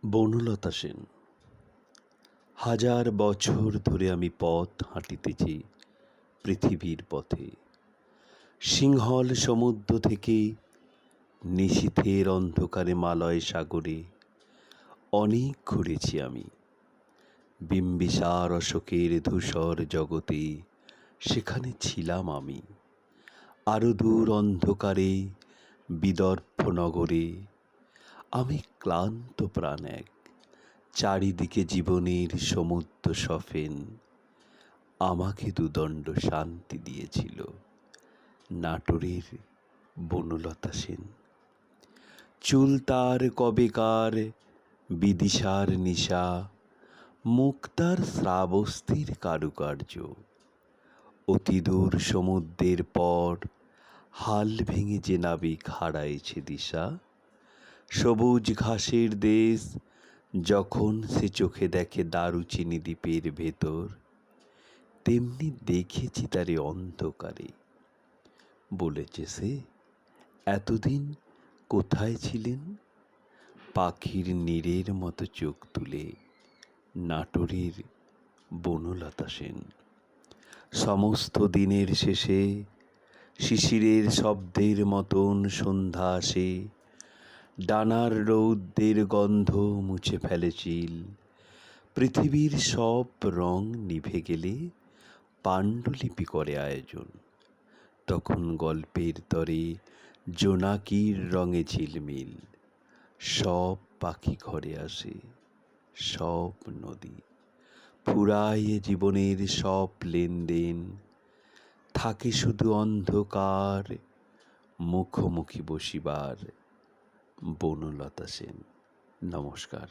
বনলতা সেন। হাজার বছর ধরে আমি পথ হাঁটিতেছি পৃথিবীর পথে। সিংহল সমুদ্র থেকে নিশীথের অন্ধকারে মালয় সাগরে অনেক ঘুরেছি আমি। বিম্বিসার অশোকের ধূসর জগতে সেখানে ছিলাম আমি। আরো দূর অন্ধকারে বিদর্ভ নগরে আমি ক্লান্ত প্রাণ এক, চারিদিকে জীবনের সমুদ্র সফেন আমাকে দুদণ্ড শান্তি দিয়েছিল নাটোরের বনলতা সেন। চুল তার কবেকার বিদিশার নিশা, মুক্তার শ্রাবস্তির কারুকার্য। অতিদূর সমুদ্রের পর হাল ভেঙে যে নাবিক হারাইছে দিশা, সবুজ ঘাসের দেশ যখন সে চোখে দেখে দারুচিনি দ্বীপের ভেতর, তেমনি দেখেছি তারে অন্ধকারে। বলেছে সে, এতদিন কোথায় ছিলেন? পাখির নীড়ের মতো চোখ তুলে নাটোরের বনলতা সেন। সমস্ত দিনের শেষে শিশিরের শব্দের মতন সন্ধ্যা আসে, ডানার রৌদ্রের গন্ধ মুছে ফেলে চিল। পৃথিবীর সব রং নিভে গেলে পাণ্ডুলিপি করে আয়োজন। তখন গল্পের তরে জোনাকির রঙে ঝিলমিল। সব পাখি ঘরে আসে, সব নদী ফুরায় জীবনের সব লেনদেন। থাকে শুধু অন্ধকার, মুখোমুখি বসিবার। বনলতা সেন। নমস্কার।